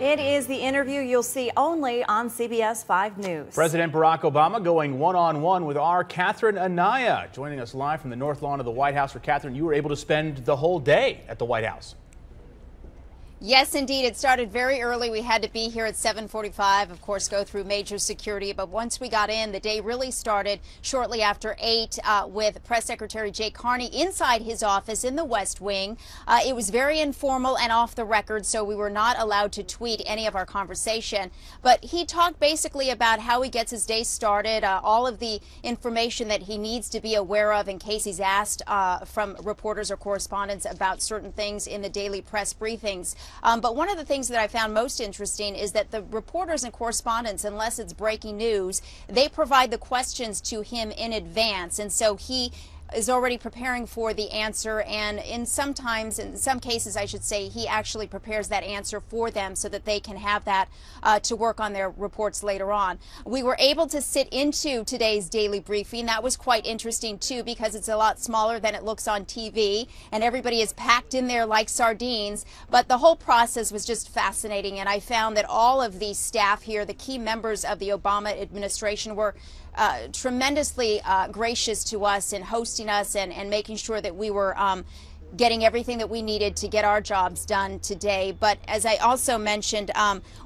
It is the interview you'll see only on CBS 5 News. President Barack Obama going one-on-one with our Catherine Anaya, joining us live from the North Lawn of the White House. For Catherine, you were able to spend the whole day at the White House. Yes, indeed. It started very early. We had to be here at 7:45, of course, go through major security. But once we got in, the day really started shortly after 8 with Press Secretary Carney inside his office in the West Wing. It was very informal and off the record, so we were not allowed to tweet any of our conversation. But he talked basically about how he gets his day started, all of the information that he needs to be aware of in case he's asked from reporters or correspondents about certain things in the daily press briefings. But one of the things that I found most interesting is that the reporters and correspondents, unless it's breaking news, they provide the questions to him in advance. And so he is already preparing for the answer, and in some cases, I should say, he actually prepares that answer for them so that they can have that to work on their reports later on. We were able to sit into today's daily briefing. That was quite interesting, too, because it's a lot smaller than it looks on TV, and everybody is packed in there like sardines. But the whole process was just fascinating, and I found that all of the staff here, the key members of the Obama administration, were tremendously gracious to us in hosting us and making sure that we were getting everything that we needed to get our jobs done today. But as I also mentioned,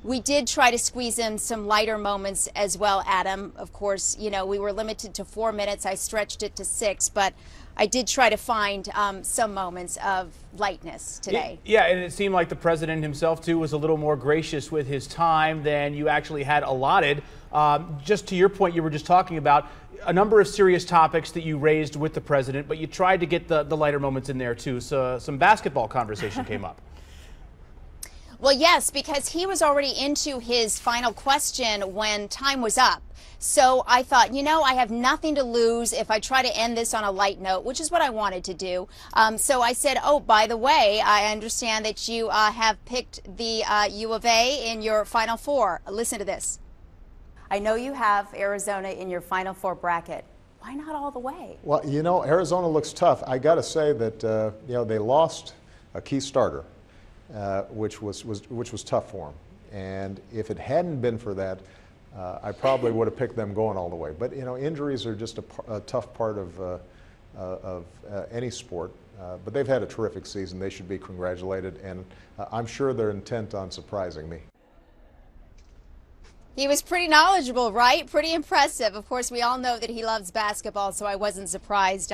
we did try to squeeze in some lighter moments as well, Adam. Of course, you know, we were limited to 4 minutes. I stretched it to 6, but I did try to find some moments of lightness today. Yeah, and it seemed like the president himself, too, was a little more gracious with his time than you actually had allotted. Just to your point, you were just talking about a number of serious topics that you raised with the president, but you tried to get the lighter moments in there, too. So some basketball conversation came up. Well, yes, because he was already into his final question when time was up. So I thought, you know, I have nothing to lose if I try to end this on a light note, which is what I wanted to do. So I said, oh, by the way, I understand that you have picked the U of A in your Final Four. Listen to this. I know you have Arizona in your Final Four bracket. Why not all the way? Well, you know, Arizona looks tough. I got to say that, you know, they lost a key starter, which was tough for them. And if it hadn't been for that, I probably would have picked them going all the way. But, you know, injuries are just a tough part of any sport. But they've had a terrific season. They should be congratulated. And I'm sure they're intent on surprising me. He was pretty knowledgeable, right? Pretty impressive. Of course, we all know that he loves basketball, so I wasn't surprised.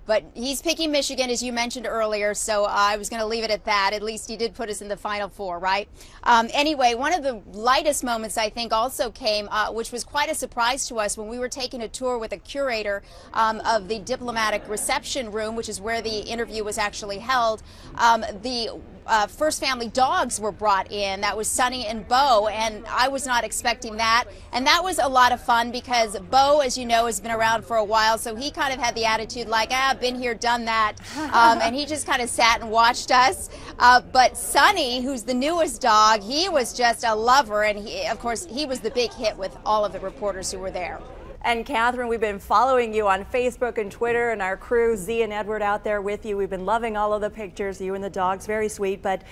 But he's picking Michigan, as you mentioned earlier, so I was going to leave it at that. At least he did put us in the Final Four, right? Anyway, one of the lightest moments, I think, also came, which was quite a surprise to us when we were taking a tour with a curator of the diplomatic reception room, which is where the interview was actually held. The First Family dogs were brought in. That was Sonny and Bo, and I was not expecting that. And that was a lot of fun because Bo, as you know, has been around for a while, so he kind of had the attitude like, been here, done that. And he just kind of sat and watched us. But Sonny, who's the newest dog, he was just a lover, and of course, he was the big hit with all of the reporters who were there. And Catherine, we've been following you on Facebook and Twitter, and our crew, Z and Edward, out there with you. We've been loving all of the pictures, you and the dogs, very sweet. But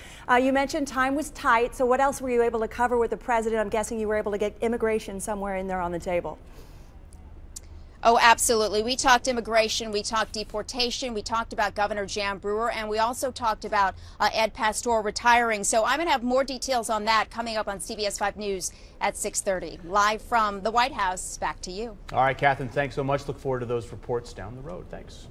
you mentioned time was tight, so what else were you able to cover with the president? I'm guessing you were able to get immigration somewhere in there on the table. Oh, absolutely. We talked immigration, we talked deportation, we talked about Governor Jan Brewer, and we also talked about Ed Pastor retiring. So I'm going to have more details on that coming up on CBS 5 News at 6:30. Live from the White House, back to you. All right, Catherine, thanks so much. Look forward to those reports down the road. Thanks.